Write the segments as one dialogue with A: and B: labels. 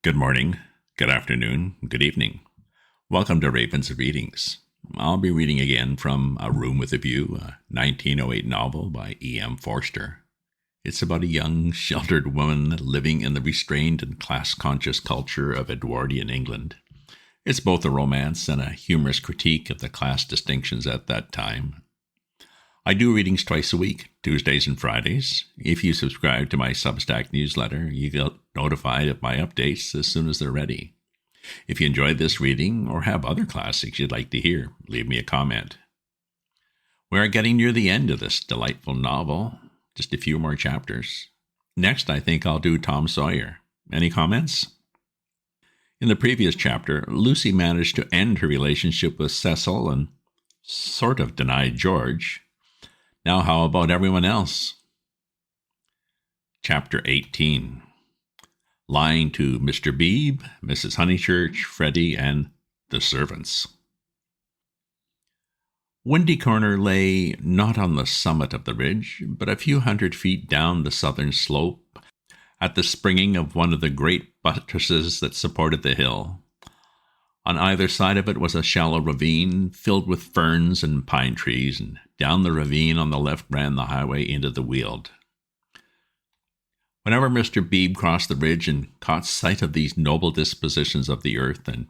A: Good morning, good afternoon, good evening. Welcome to Raven's Readings. I'll be reading again from A Room with a View, a 1908 novel by E.M. Forster. It's about a young, sheltered woman living in the restrained and class-conscious culture of Edwardian England. It's both a romance and a humorous critique of the class distinctions at that time. I do readings twice a week, Tuesdays and Fridays. If you subscribe to my Substack newsletter, you get notified of my updates as soon as they're ready. If you enjoyed this reading or have other classics you'd like to hear, leave me a comment. We're getting near the end of this delightful novel, just a few more chapters. Next, I think I'll do Tom Sawyer. Any comments? In the previous chapter, Lucy managed to end her relationship with Cecil and sort of denied George. Now how about everyone else? Chapter 18. Lying to Mr. Beebe, Mrs. Honeychurch, Freddy, and the servants. Windy Corner lay not on the summit of the ridge, but a few hundred feet down the southern slope, at the springing of one of the great buttresses that supported the hill. On either side of it was a shallow ravine filled with ferns and pine trees, and down the ravine on the left ran the highway into the Weald. Whenever Mr. Beebe crossed the ridge and caught sight of these noble dispositions of the earth, and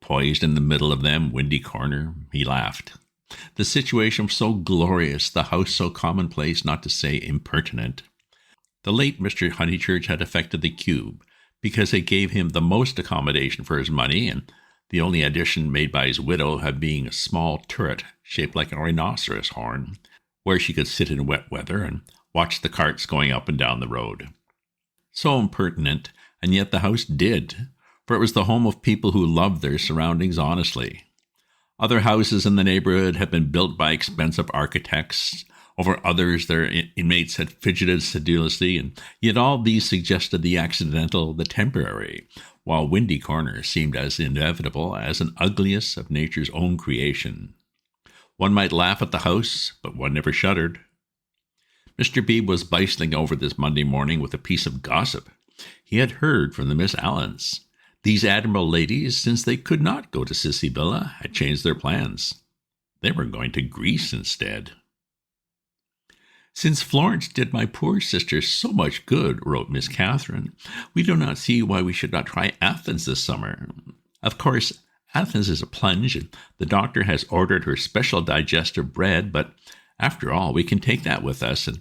A: poised in the middle of them Windy Corner, he laughed. The situation was so glorious, the house so commonplace, not to say impertinent. The late Mr. Honeychurch had affected the cube, because it gave him the most accommodation for his money, and the only addition made by his widow had being a small turret shaped like a rhinoceros horn, where she could sit in wet weather and watch the carts going up and down the road. So impertinent, and yet the house did, for it was the home of people who loved their surroundings honestly. Other houses in the neighborhood had been built by expensive architects. Over others, their inmates had fidgeted sedulously, and yet all these suggested the accidental, the temporary, while Windy Corner seemed as inevitable as an ugliest of nature's own creation. One might laugh at the house, but one never shuddered. Mr. Beebe was bicycling over this Monday morning with a piece of gossip. He had heard from the Miss Allens. These admirable ladies, since they could not go to Sicily, had changed their plans. They were going to Greece instead. "Since Florence did my poor sister so much good," wrote Miss Catherine, "we do not see why we should not try Athens this summer. Of course, Athens is a plunge, and the doctor has ordered her special digestive bread, but after all, we can take that with us, and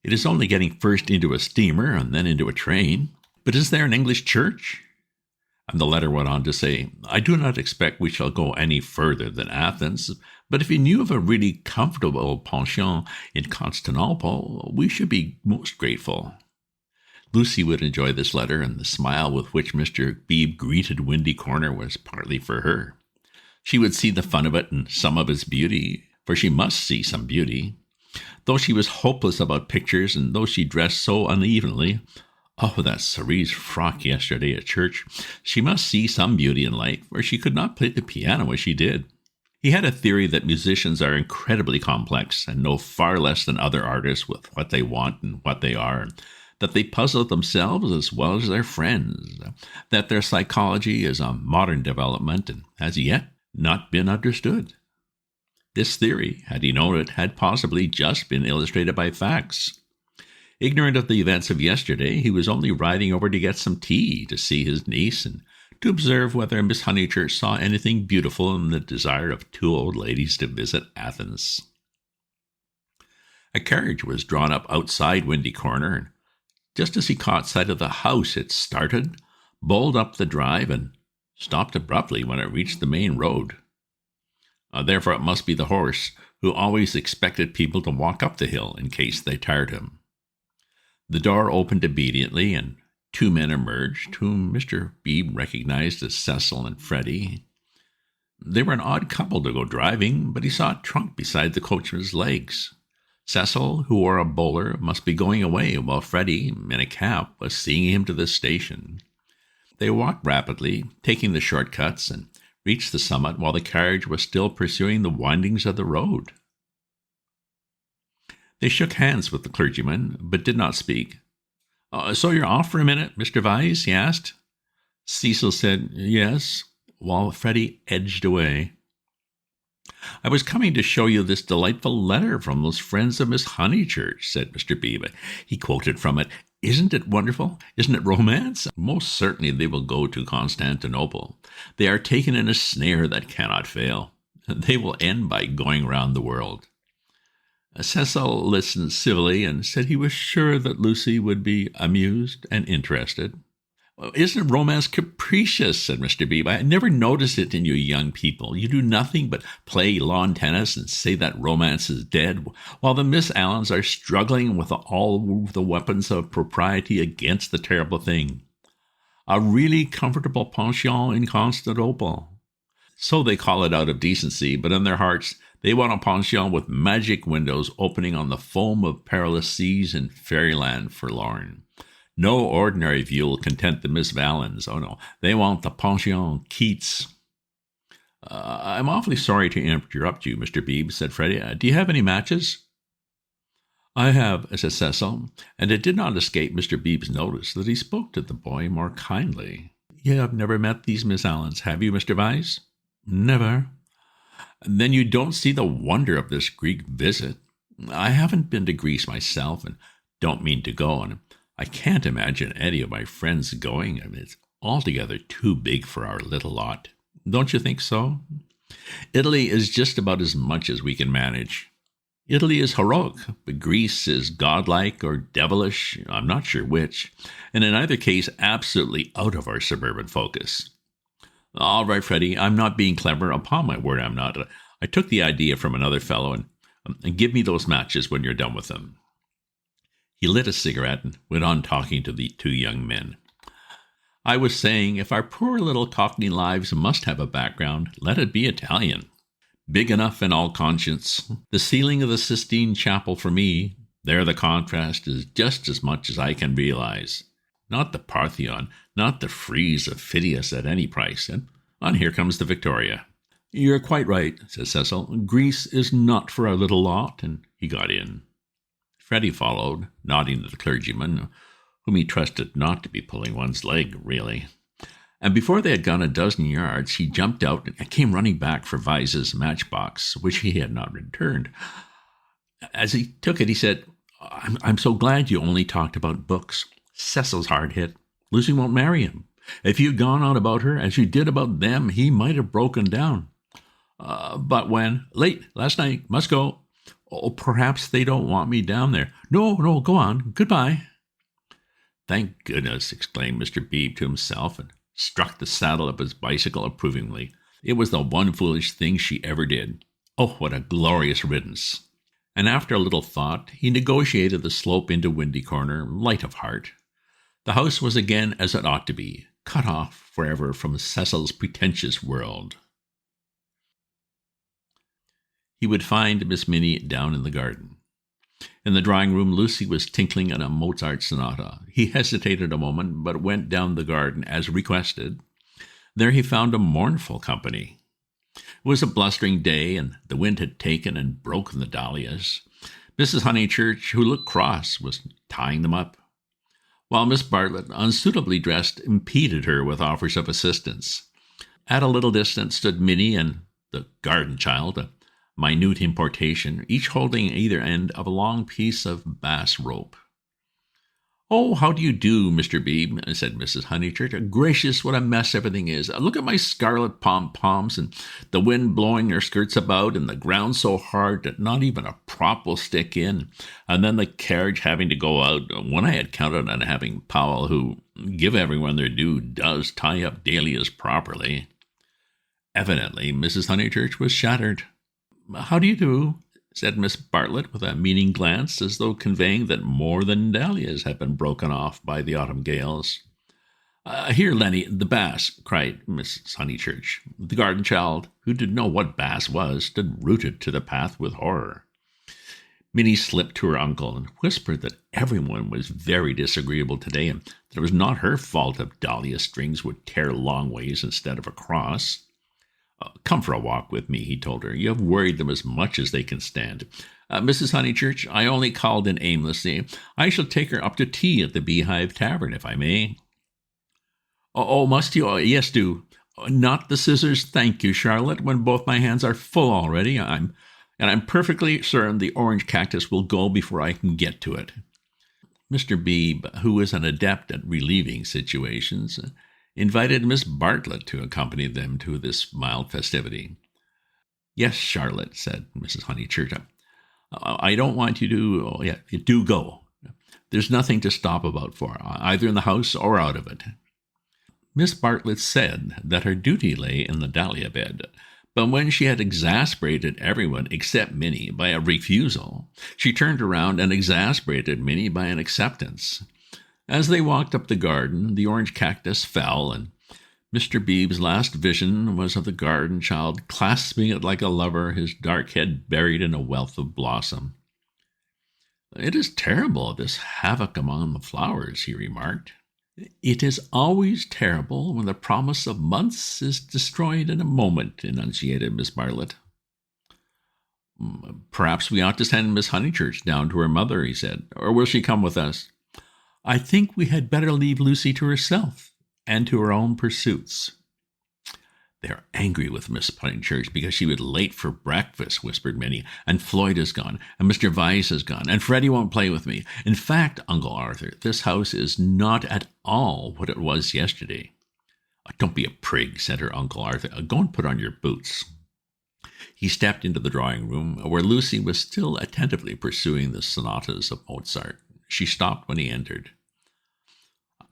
A: it is only getting first into a steamer and then into a train. But is there an English church?" And the letter went on to say, "I do not expect we shall go any further than Athens, but if you knew of a really comfortable pension in Constantinople, we should be most grateful." Lucy would enjoy this letter, and the smile with which Mr. Beebe greeted Windy Corner was partly for her. She would see the fun of it and some of its beauty, for she must see some beauty. Though she was hopeless about pictures, and though she dressed so unevenly, that cerise frock yesterday at church, she must see some beauty in life, or she could not play the piano as she did. He had a theory that musicians are incredibly complex and know far less than other artists with what they want and what they are, that they puzzle themselves as well as their friends, that their psychology is a modern development and has yet not been understood. This theory, had he known it, had possibly just been illustrated by facts. Ignorant of the events of yesterday, he was only riding over to get some tea, to see his niece, and to observe whether Miss Honeychurch saw anything beautiful in the desire of two old ladies to visit Athens. A carriage was drawn up outside Windy Corner, and just as he caught sight of the house, it started, bowled up the drive, and stopped abruptly when it reached the main road. Therefore it must be the horse, who always expected people to walk up the hill in case they tired him. The door opened obediently, and two men emerged, whom Mr. Beebe recognized as Cecil and Freddy. They were an odd couple to go driving, but he saw a trunk beside the coachman's legs. Cecil, who wore a bowler, must be going away, while Freddy, in a cap, was seeing him to the station. They walked rapidly, taking the shortcuts, and reached the summit while the carriage was still pursuing the windings of the road. They shook hands with the clergyman, but did not speak. "So you're off for a minute, Mr. Vyse?" he asked. Cecil said yes, while Freddy edged away. I was coming to show you this delightful letter from those friends of Miss Honeychurch, said Mr. Beebe. He quoted from it. Isn't it wonderful? Isn't it romance? Most certainly they will go to Constantinople. They are taken in a snare that cannot fail. They will end by going round the world. Cecil listened civilly and said he was sure that Lucy would be amused and interested. Isn't romance capricious, said Mr. Beebe. I never noticed it in you young people. You do nothing but play lawn tennis and say that romance is dead, while the Miss Allens are struggling with all the weapons of propriety against the terrible thing. A really comfortable pension in Constantinople. So they call it out of decency, but in their hearts they want a pension with magic windows opening on the foam of perilous seas in fairyland forlorn. No ordinary view will content the Miss Vallens. Oh, no. They want the pension Keats. I'm awfully sorry to interrupt you, Mr. Beebe, said Freddy. Do you have any matches? I have, said Cecil, and it did not escape Mr. Beebe's notice that he spoke to the boy more kindly. You have never met these Miss Allens, have you, Mr. Vyse? Never. Then you don't see the wonder of this Greek visit. I haven't been to Greece myself, and don't mean to go, and I can't imagine any of my friends going. I mean, it's altogether too big for our little lot. Don't you think so? Italy is just about as much as we can manage. Italy is heroic, but Greece is godlike or devilish, I'm not sure which, and in either case, absolutely out of our suburban focus. All right, Freddy, I'm not being clever. Upon my word, I'm not. I took the idea from another fellow, and give me those matches when you're done with them. He lit a cigarette and went on talking to the two young men. I was saying, if our poor little Cockney lives must have a background, let it be Italian. Big enough in all conscience. The ceiling of the Sistine Chapel for me, there the contrast is just as much as I can realize. Not the Parthenon, not the frieze of Phidias at any price. And on here comes the Victoria. You're quite right, said Cecil. Greece is not for our little lot, and he got in. Freddy followed, nodding to the clergyman, whom he trusted not to be pulling one's leg, really. And before they had gone a dozen yards, he jumped out and came running back for Vyse's matchbox, which he had not returned. As he took it, he said, I'm so glad you only talked about books. Cecil's hard hit. Lucy won't marry him. If you'd gone on about her as you did about them, he might have broken down. But when, late, last night, must go. Oh, perhaps they don't want me down there. No, go on. Goodbye. Thank goodness, exclaimed Mr. Beebe to himself, and struck the saddle of his bicycle approvingly. It was the one foolish thing she ever did. Oh, what a glorious riddance. And after a little thought, he negotiated the slope into Windy Corner, light of heart. The house was again as it ought to be, cut off forever from Cecil's pretentious world. He would find Miss Minnie down in the garden. In the drawing-room, Lucy was tinkling on a Mozart sonata. He hesitated a moment, but went down the garden as requested. There he found a mournful company. It was a blustering day, and the wind had taken and broken the dahlias. Mrs. Honeychurch, who looked cross, was tying them up, while Miss Bartlett, unsuitably dressed, impeded her with offers of assistance. At a little distance stood Minnie and the garden child, a minute importation, each holding either end of a long piece of bass rope. Oh, how do you do, Mr. Beebe, said Mrs. Honeychurch. Gracious, what a mess everything is. Look at my scarlet pom-poms, and the wind blowing their skirts about, and the ground so hard that not even a prop will stick in, and then the carriage having to go out, when I had counted on having Powell, who, give everyone their due, does tie up dahlias properly. Evidently, Mrs. Honeychurch was shattered. How do you do? Said Miss Bartlett with a meaning glance, as though conveying that more than dahlias had been broken off by the autumn gales. Here, Lenny, the bass, cried Mrs. Honeychurch. The garden child, who didn't know what bass was, stood rooted to the path with horror. Minnie slipped to her uncle and whispered that everyone was very disagreeable today, and that it was not her fault if dahlia strings would tear long ways instead of across. Come for a walk with me, he told her. You have worried them as much as they can stand. Mrs. Honeychurch, I only called in aimlessly. I shall take her up to tea at the Beehive Tavern, if I may. Oh, must you? Oh, yes, do. Not the scissors, thank you, Charlotte, when both my hands are full already. I'm perfectly certain the orange cactus will go before I can get to it. Mr. Beebe, who was an adept at relieving situations, invited Miss Bartlett to accompany them to this mild festivity. Yes, Charlotte, said Mrs. Honeychurch. I don't want you to, you do go. There's nothing to stop about for, either in the house or out of it. Miss Bartlett said that her duty lay in the dahlia bed, but when she had exasperated everyone except Minnie by a refusal, she turned around and exasperated Minnie by an acceptance. As they walked up the garden, the orange cactus fell, and Mr. Beebe's last vision was of the garden child clasping it like a lover, his dark head buried in a wealth of blossom. It is terrible, this havoc among the flowers, he remarked. It is always terrible when the promise of months is destroyed in a moment, enunciated Miss Bartlett. Perhaps we ought to send Miss Honeychurch down to her mother, he said, or will she come with us? I think we had better leave Lucy to herself and to her own pursuits. They're angry with Miss Honeychurch because she was late for breakfast, whispered Minnie, and Floyd is gone, and Mr. Vyse is gone, and Freddy won't play with me. In fact, Uncle Arthur, this house is not at all what it was yesterday. Don't be a prig, said her Uncle Arthur. Go and put on your boots. He stepped into the drawing room, where Lucy was still attentively pursuing the sonatas of Mozart. She stopped when he entered.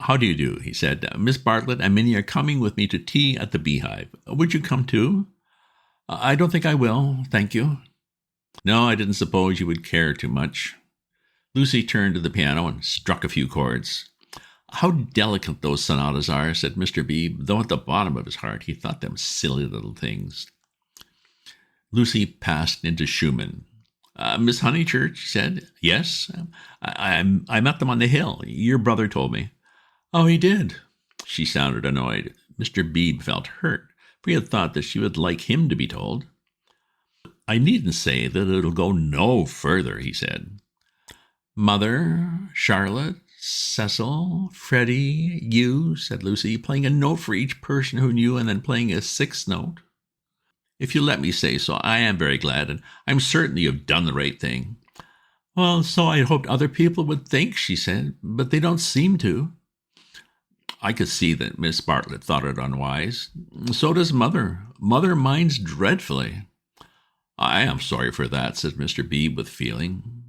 A: How do you do? He said. Miss Bartlett and Minnie are coming with me to tea at the Beehive. Would you come too? I don't think I will, thank you. No, I didn't suppose you would care too much. Lucy turned to the piano and struck a few chords. How delicate those sonatas are, said Mr. Beebe, though at the bottom of his heart he thought them silly little things. Lucy passed into Schumann. Miss Honeychurch said, Yes, I met them on the hill. Your brother told me. Oh, he did. She sounded annoyed. Mr. Beebe felt hurt, for he had thought that she would like him to be told. I needn't say that it'll go no further, he said. Mother, Charlotte, Cecil, Freddy, you, said Lucy, playing a note for each person who knew and then playing a sixth note. If you let me say so, I am very glad, and I'm certain you have done the right thing. Well, so I hoped other people would think, she said, but they don't seem to. I could see that Miss Bartlett thought it unwise. So does Mother. Mother minds dreadfully. I am sorry for that, said Mr. Beebe with feeling.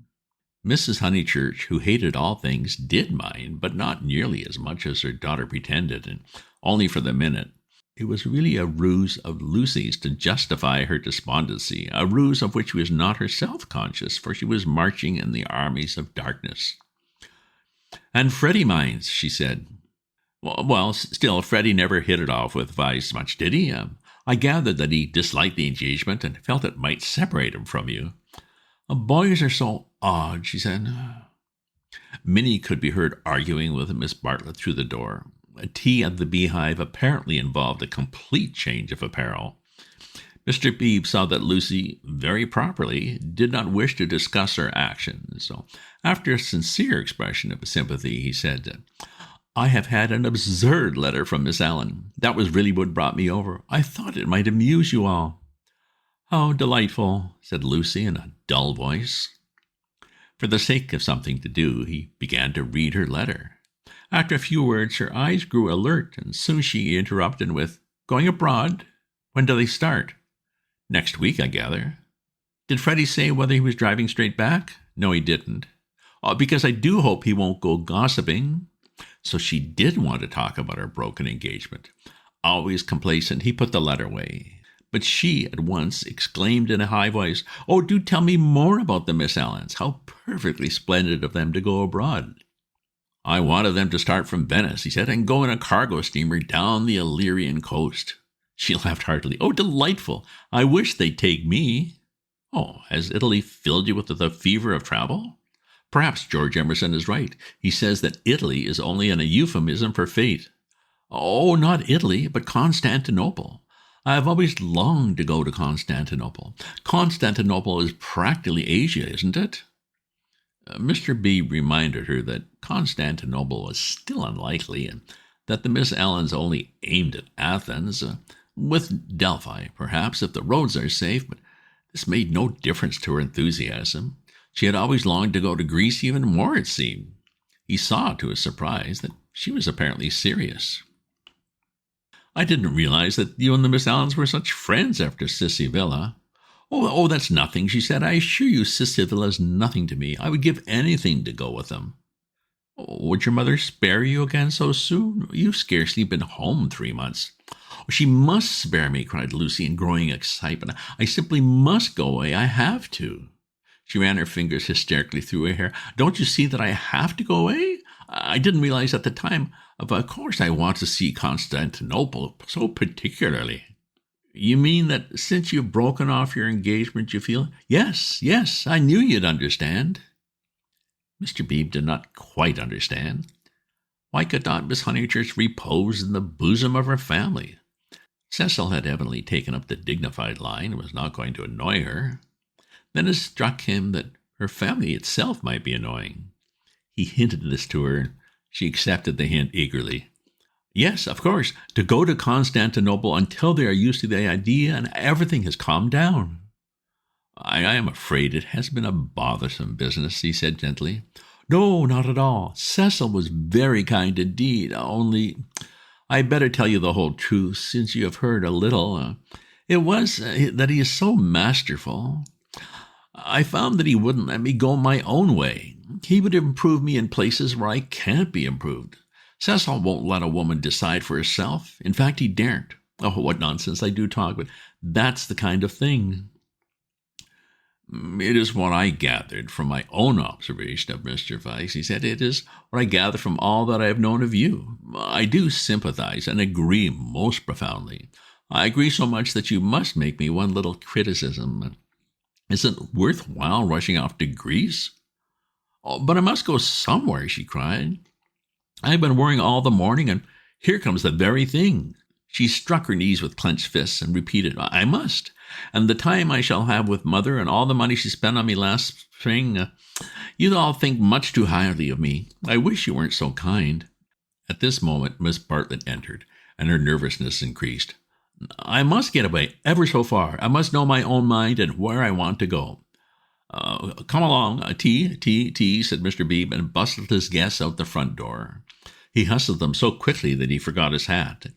A: Mrs. Honeychurch, who hated all things, did mind, but not nearly as much as her daughter pretended, and only for the minute. It was really a ruse of Lucy's to justify her despondency, a ruse of which she was not herself conscious, for she was marching in the armies of darkness. And Freddy minds, she said. Well, still, Freddy never hit it off with Vyse much, did he? I gathered that he disliked the engagement and felt it might separate him from you. Boys are so odd, she said. Minnie could be heard arguing with Miss Bartlett through the door. A tea at the Beehive apparently involved a complete change of apparel. Mr. Beebe saw that Lucy, very properly, did not wish to discuss her actions, so after a sincere expression of sympathy, he said, I have had an absurd letter from Miss Allen. That was really what brought me over. I thought it might amuse you all. How delightful, said Lucy in a dull voice. For the sake of something to do, he began to read her letter. After a few words, her eyes grew alert, and soon she interrupted with, Going abroad? When do they start? Next week, I gather. Did Freddy say whether he was driving straight back? No, he didn't. Because I do hope he won't go gossiping. So she did want to talk about her broken engagement. Always complacent, he put the letter away. But she at once exclaimed in a high voice, Oh, do tell me more about the Miss Allens. How perfectly splendid of them to go abroad. I wanted them to start from Venice, he said, and go in a cargo steamer down the Illyrian coast. She laughed heartily. Oh, delightful. I wish they'd take me. Oh, has Italy filled you with the fever of travel? Perhaps George Emerson is right. He says that Italy is only an euphemism for fate. Oh, not Italy, but Constantinople. I have always longed to go to Constantinople. Constantinople is practically Asia, isn't it? Mr. B reminded her that Constantinople was still unlikely, and that the Miss Allens only aimed at Athens, with Delphi, perhaps, if the roads are safe, but this made no difference to her enthusiasm. She had always longed to go to Greece even more, it seemed. He saw, to his surprise, that she was apparently serious. "I didn't realize that you and the Miss Allens were such friends after Sissy Villa." Oh, that's nothing," she said. "I assure you Sissy Villa is nothing to me. I would give anything to go with them." "Would your mother spare you again so soon? You've scarcely been home 3 months." "She must spare me," cried Lucy in growing excitement. "I simply must go away. I have to." She ran her fingers hysterically through her hair. "Don't you see that I have to go away? I didn't realize at the time. Of course I want to see Constantinople so particularly." "You mean that since you've broken off your engagement you feel—" Yes, I knew you'd understand." Mr. Beebe did not quite understand. Why could not Miss Honeychurch repose in the bosom of her family? Cecil had evidently taken up the dignified line and was not going to annoy her. Then it struck him that her family itself might be annoying. He hinted this to her. She accepted the hint eagerly. "Yes, of course, to go to Constantinople until they are used to the idea and everything has calmed down." I am afraid it has been a bothersome business," he said gently. "No, not at all. Cecil was very kind indeed, only I better tell you the whole truth, since you have heard a little. It was that he is so masterful. I found that he wouldn't let me go my own way. He would improve me in places where I can't be improved. Cecil won't let a woman decide for herself. In fact, he daren't. Oh, what nonsense I do talk, but that's the kind of thing." "It is what I gathered from my own observation of Mr. Weiss," he said. "It is what I gather from all that I have known of you. I do sympathize and agree most profoundly. I agree so much that you must make me one little criticism. Isn't it worthwhile rushing off to Greece?" "Oh, but I must go somewhere," she cried. "I've been worrying all the morning, and here comes the very thing." She struck her knees with clenched fists and repeated, "I must. And the time I shall have with Mother and all the money she spent on me last spring, you all think much too highly of me. I wish you weren't so kind." At this moment, Miss Bartlett entered, and her nervousness increased. "I must get away ever so far. I must know my own mind and where I want to go." Come along. Tea, said Mr. Beebe, and bustled his guests out the front door. He hustled them so quickly that he forgot his hat.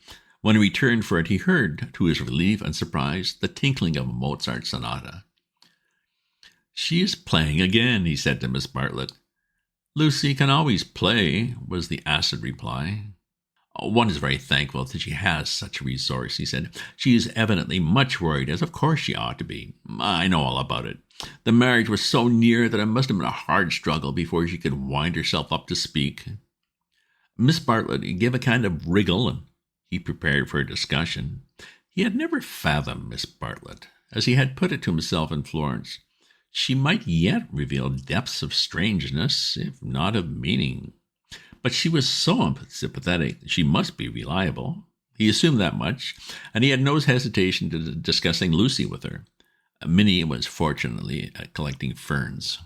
A: When he returned for it, he heard, to his relief and surprise, the tinkling of a Mozart sonata. "She is playing again," he said to Miss Bartlett. "Lucy can always play," was the acid reply. "One is very thankful that she has such a resource," he said. "She is evidently much worried, as of course she ought to be. I know all about it. The marriage was so near that it must have been a hard struggle before she could wind herself up to speak." Miss Bartlett gave a kind of wriggle, and he prepared for a discussion. He had never fathomed Miss Bartlett. As he had put it to himself in Florence, she might yet reveal depths of strangeness, if not of meaning. But she was so unsympathetic, she must be reliable. He assumed that much, and he had no hesitation to discussing Lucy with her. Minnie was fortunately collecting ferns.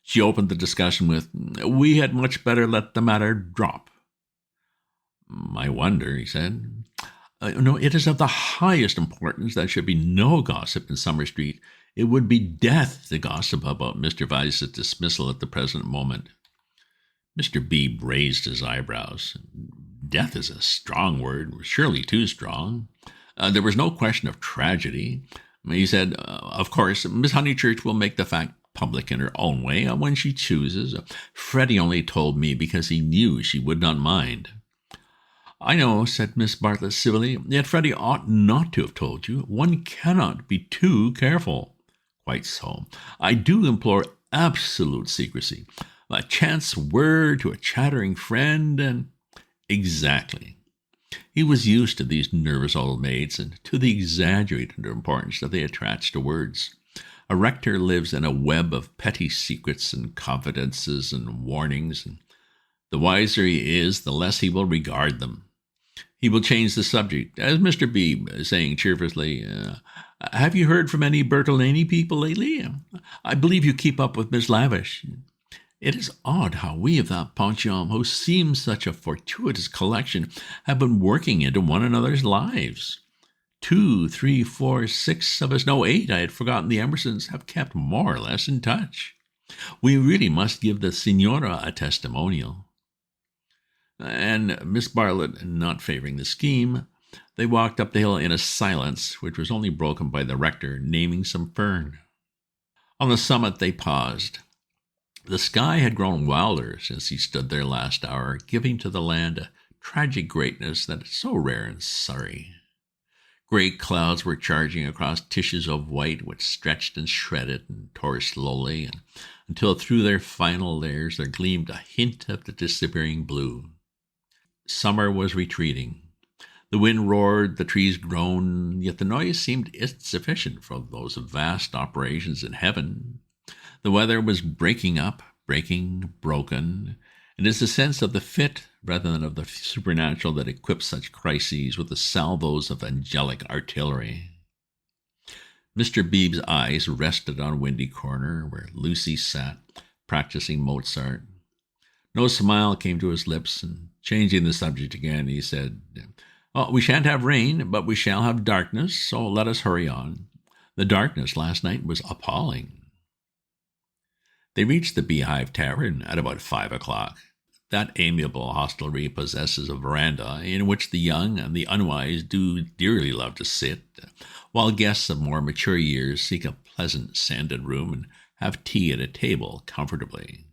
A: She opened the discussion with, "We had much better let the matter drop." "I wonder," he said. No, it is of the highest importance that there should be no gossip in Summer Street. It would be death to gossip about Mr. Weiss's dismissal at the present moment." Mr. Beebe raised his eyebrows. Death is a strong word, surely too strong. There was no question of tragedy. He said, "Of course, Miss Honeychurch will make the fact public in her own way when she chooses. Freddy only told me because he knew she would not mind." "I know," said Miss Bartlett civilly, "yet Freddy ought not to have told you. One cannot be too careful." "Quite so. I do implore absolute secrecy. A chance word to a chattering friend, and—" "Exactly." He was used to these nervous old maids and to the exaggerated importance that they attach to words. A rector lives in a web of petty secrets and confidences and warnings, and the wiser he is, the less he will regard them. He will change the subject, as Mr. Beebe, saying cheerfully, "Have you heard from any Bertolini people lately? I believe you keep up with Miss Lavish." It is odd how we of that pension, who seem such a fortuitous collection, have been working into one another's lives. 2, 3, 4, 6 of us, no, 8, I had forgotten the Emersons, have kept more or less in touch. We really must give the Signora a testimonial. And Miss Bartlett, not favouring the scheme, they walked up the hill in a silence which was only broken by the rector naming some fern. On the summit they paused. The sky had grown wilder since he stood there last hour, giving to the land a tragic greatness that is so rare in Surrey. Great clouds were charging across tissues of white, which stretched and shredded and tore slowly, until through their final layers there gleamed a hint of the disappearing blue. Summer was retreating. The wind roared, the trees groaned, yet the noise seemed insufficient for those vast operations in heaven. The weather was breaking up, broken. It is the sense of the fit rather than of the supernatural that equips such crises with the salvos of angelic artillery. Mr. Beebe's eyes rested on Windy Corner, where Lucy sat, practicing Mozart. No smile came to his lips, and changing the subject again, he said, "Oh, we shan't have rain, but we shall have darkness, so let us hurry on. The darkness last night was appalling." They reached the Beehive Tavern at about 5 o'clock. That amiable hostelry possesses a veranda in which the young and the unwise do dearly love to sit, while guests of more mature years seek a pleasant sanded room and have tea at a table comfortably.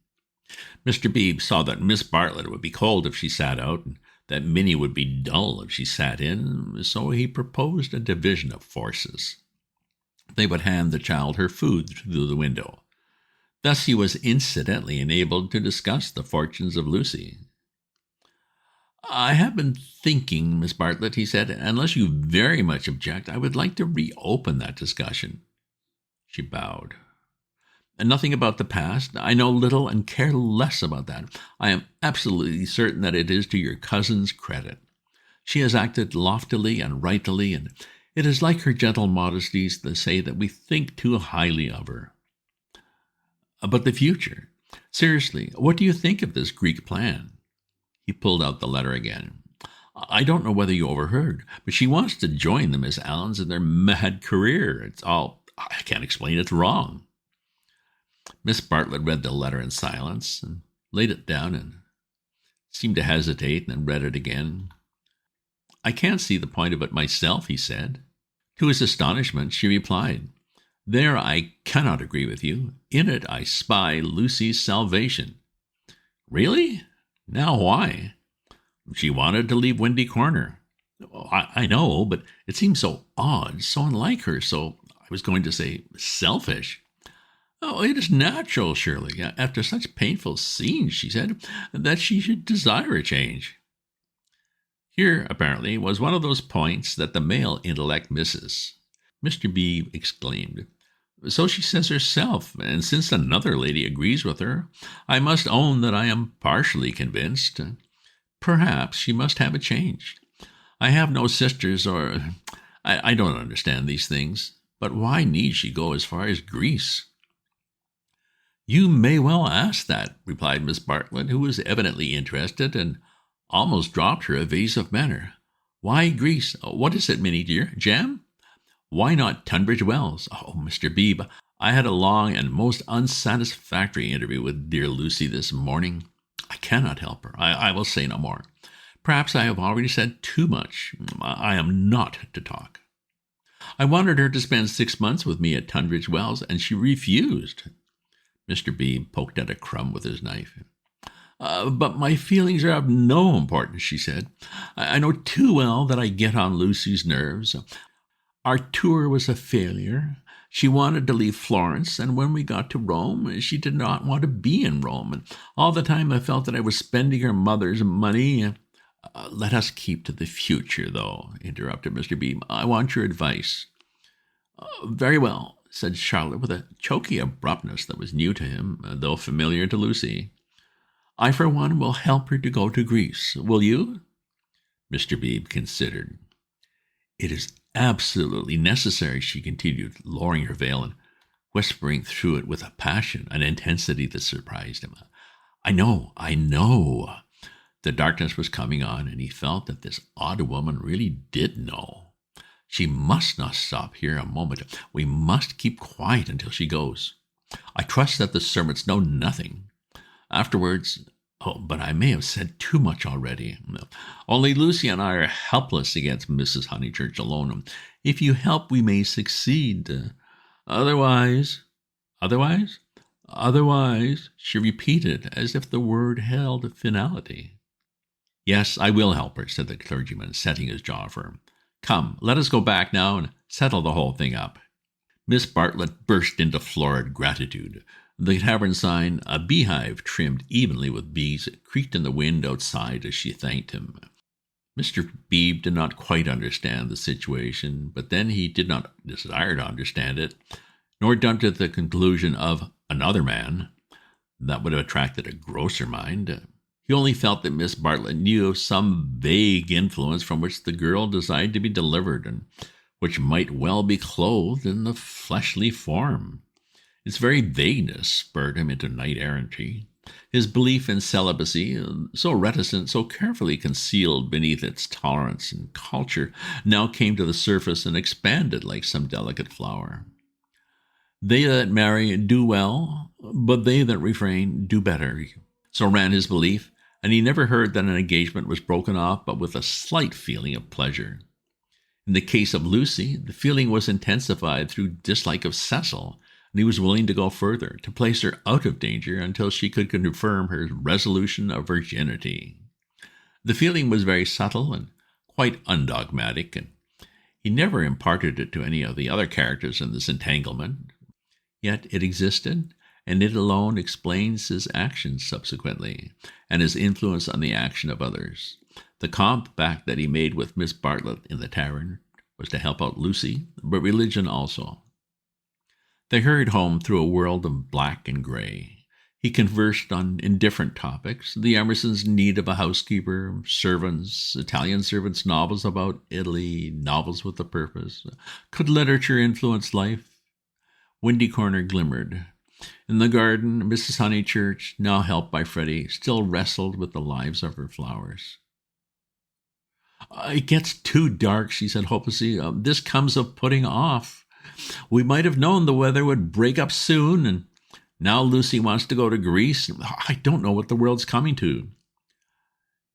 A: Mr. Beebe saw that Miss Bartlett would be cold if she sat out, and that Minnie would be dull if she sat in, so he proposed a division of forces. They would hand the child her food through the window. Thus he was incidentally enabled to discuss the fortunes of Lucy. "I have been thinking, Miss Bartlett," he said, "unless you very much object, I would like to reopen that discussion." She bowed. "And nothing about the past? I know little and care less about that. I am absolutely certain that it is to your cousin's credit. She has acted loftily and rightly, and it is like her gentle modesties to say that we think too highly of her. But the future. Seriously, what do you think of this Greek plan?" He pulled out the letter again. "I don't know whether you overheard, but she wants to join the Miss Allens in their mad career. I can't explain, it's wrong." Miss Bartlett read the letter in silence and laid it down and seemed to hesitate and then read it again. "I can't see the point of it myself," he said. To his astonishment, she replied, "There I cannot agree with you. In it I spy Lucy's salvation." "Really? Now why?" "She wanted to leave Windy Corner." I know, but it seems so odd, so unlike her, so I was going to say selfish." "Oh, it is natural, surely, after such painful scenes," she said, "that she should desire a change." Here, apparently, was one of those points that the male intellect misses. Mr. Beebe exclaimed, "So she says herself, and since another lady agrees with her, I must own that I am partially convinced. Perhaps she must have a change. I have no sisters, or I don't understand these things. But why need she go as far as Greece?" "You may well ask that," replied Miss Bartlett, who was evidently interested and almost dropped her evasive manner. "Why Greece? What is it, Minnie dear? Jam? Why not Tunbridge Wells? Oh, Mr. Beebe, I had a long and most unsatisfactory interview with dear Lucy this morning. I cannot help her. I will say no more. Perhaps I have already said too much. I am not to talk. I wanted her to spend 6 months with me at Tunbridge Wells, and she refused." Mr. Beebe poked at a crumb with his knife. But my feelings are of no importance," she said. I know too well that I get on Lucy's nerves. Our tour was a failure. She wanted to leave Florence, and when we got to Rome, she did not want to be in Rome. And all the time I felt that I was spending her mother's money. Let us keep to the future, though," interrupted Mr. Beebe. "I want your advice." "Very well," said Charlotte with a choky abruptness that was new to him, though familiar to Lucy. "I, for one, will help her to go to Greece. Will you?" Mr. Beebe considered. "It is absolutely necessary," she continued, lowering her veil and whispering through it with a passion, an intensity that surprised him. I know. The darkness was coming on, and he felt that this odd woman really did know. She must not stop here a moment. We must keep quiet until she goes. I trust that the servants know nothing. Afterwards, but I may have said too much already. Only Lucy and I are helpless against Mrs. Honeychurch alone. If you help, we may succeed. Otherwise, she repeated, as if the word held finality. Yes, I will help her, said the clergyman, setting his jaw firm. Come, let us go back now and settle the whole thing up. Miss Bartlett burst into florid gratitude. The tavern sign, a beehive trimmed evenly with bees, creaked in the wind outside as she thanked him. Mr. Beebe did not quite understand the situation, but then he did not desire to understand it, nor jump to the conclusion of another man. That would have attracted a grosser mind. He only felt that Miss Bartlett knew of some vague influence from which the girl desired to be delivered, and which might well be clothed in the fleshly form. Its very vagueness spurred him into knight-errantry. His belief in celibacy, so reticent, so carefully concealed beneath its tolerance and culture, now came to the surface and expanded like some delicate flower. They that marry do well, but they that refrain do better. So ran his belief, and he never heard that an engagement was broken off but with a slight feeling of pleasure. In the case of Lucy, the feeling was intensified through dislike of Cecil, and he was willing to go further, to place her out of danger until she could confirm her resolution of virginity. The feeling was very subtle and quite undogmatic, and he never imparted it to any of the other characters in this entanglement. Yet it existed, and it alone explains his actions subsequently, and his influence on the action of others. The compact that he made with Miss Bartlett in the tavern was to help out Lucy, but religion also. They hurried home through a world of black and gray. He conversed on indifferent topics: the Emersons' need of a housekeeper, servants, Italian servants, novels about Italy, novels with a purpose. Could literature influence life? Windy Corner glimmered. In the garden, Mrs. Honeychurch, now helped by Freddy, still wrestled with the lives of her flowers. It gets too dark, she said hopelessly. This comes of putting off. We might have known the weather would break up soon, and now Lucy wants to go to Greece. I don't know what the world's coming to.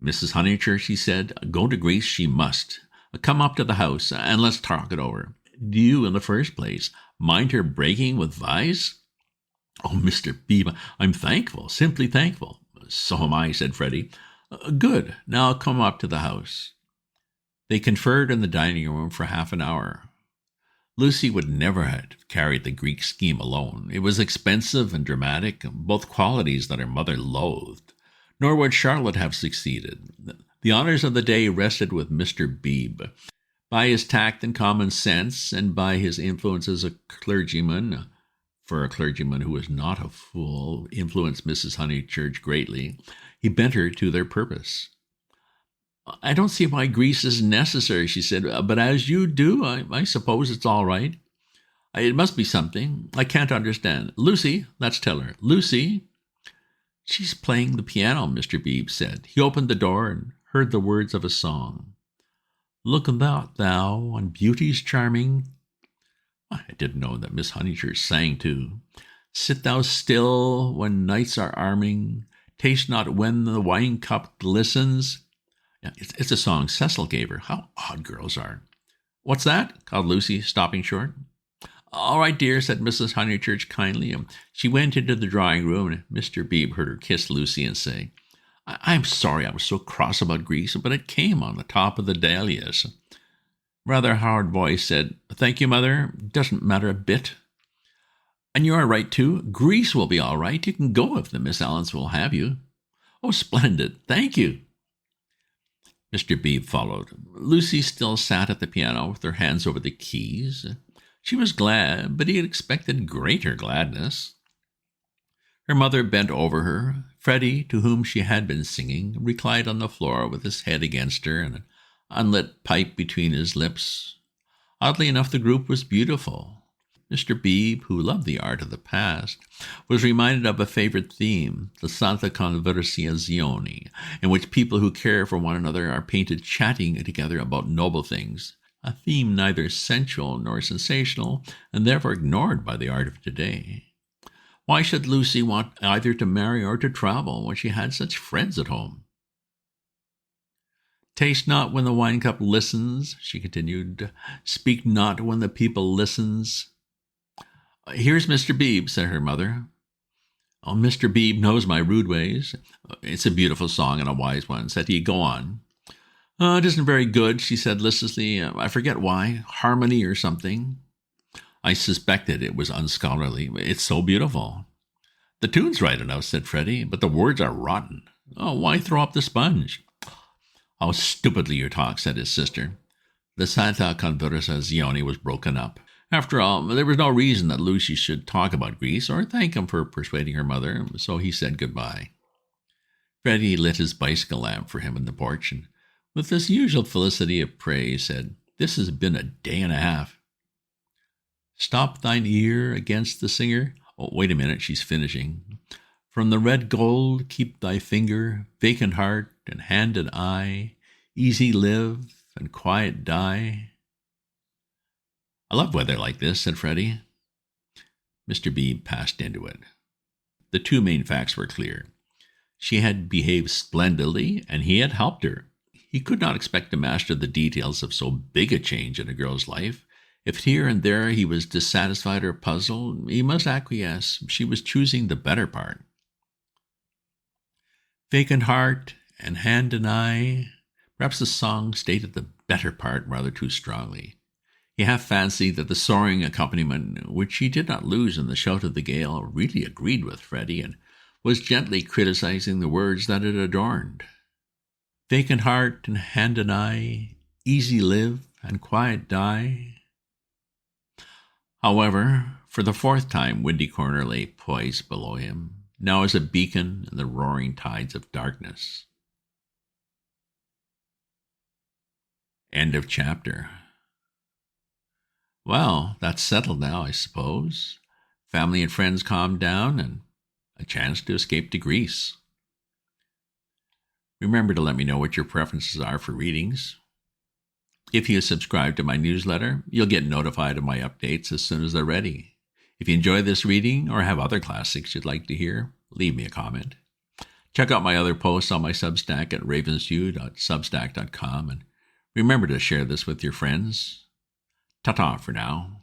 A: Mrs. Honeychurch, he said, go to Greece she must. Come up to the house, and let's talk it over. Do you, in the first place, mind her breaking with Vyse? Oh, Mr. Beebe, I'm thankful, simply thankful. So am I, said Freddy. Good. Now come up to the house. They conferred in the dining room for half an hour. Lucy would never have carried the Greek scheme alone. It was expensive and dramatic, both qualities that her mother loathed. Nor would Charlotte have succeeded. The honors of the day rested with Mr. Beebe. By his tact and common sense, and by his influence as a clergyman, for a clergyman who was not a fool, influenced Mrs. Honeychurch greatly, he bent her to their purpose. I don't see why Greece is necessary, she said, but as you do, I suppose it's all right. It must be something. I can't understand. Lucy, let's tell her. Lucy. She's playing the piano, Mr. Beebe said. He opened the door and heard the words of a song. Look about thou on beauty's charming. I didn't know that Miss Honeychurch sang too. Sit thou still when nights are arming. Taste not when the wine cup glistens. Yeah, it's a song Cecil gave her. How odd girls are. What's that? Called Lucy, stopping short. All right, dear, said Mrs. Honeychurch kindly. She went into the drawing room, and Mr. Beebe heard her kiss Lucy and say, I'm sorry I was so cross about Greece, but it came on the top of the dahlias. Rather hard voice said, Thank you, Mother. Doesn't matter a bit. And you're right, too. Greece will be all right. You can go if the Miss Allens will have you. Oh, splendid. Thank you. Mr. Beebe followed. Lucy still sat at the piano with her hands over the keys. She was glad, but he had expected greater gladness. Her mother bent over her. Freddy, to whom she had been singing, reclined on the floor with his head against her and an unlit pipe between his lips. Oddly enough, the group was beautiful. Mr. Beebe, who loved the art of the past, was reminded of a favorite theme, the Santa Conversazione, in which people who care for one another are painted chatting together about noble things, a theme neither sensual nor sensational, and therefore ignored by the art of today. Why should Lucy want either to marry or to travel when she had such friends at home? Taste not when the wine cup listens, she continued. Speak not when the people listens. Here's Mr. Beebe, said her mother. Oh, Mr. Beebe knows my rude ways. It's a beautiful song and a wise one, said he. Go on. It isn't very good, she said listlessly. I forget why. Harmony or something. I suspected it was unscholarly. It's so beautiful. The tune's right enough, said Freddy, but the words are rotten. Oh, why throw up the sponge? How stupidly you talk, said his sister. The Santa Conversazione was broken up. After all, there was no reason that Lucy should talk about Greece or thank him for persuading her mother, so he said goodbye. Freddy lit his bicycle lamp for him in the porch, and with his usual felicity of praise, said, This has been a day and a half. Stop thine ear against the singer. Oh, wait a minute, she's finishing. From the red gold keep thy finger, vacant heart and hand and eye, easy live and quiet die. I love weather like this, said Freddy. Mr. Beebe passed into it. The two main facts were clear. She had behaved splendidly, and he had helped her. He could not expect to master the details of so big a change in a girl's life. If here and there he was dissatisfied or puzzled, he must acquiesce. She was choosing the better part. Vacant heart and hand and eye. Perhaps the song stated the better part rather too strongly. He half fancied that the soaring accompaniment, which he did not lose in the shout of the gale, really agreed with Freddy and was gently criticizing the words that it adorned. Vacant heart and hand and eye, easy live and quiet die. However, for the fourth time, Windy Corner lay poised below him, now as a beacon in the roaring tides of darkness. End of chapter. Well, that's settled now, I suppose. Family and friends calmed down, and a chance to escape to Greece. Remember to let me know what your preferences are for readings. If you subscribe to my newsletter, you'll get notified of my updates as soon as they're ready. If you enjoy this reading or have other classics you'd like to hear, leave me a comment. Check out my other posts on my Substack at ravensview.substack.com, and remember to share this with your friends. Ta-ta for now.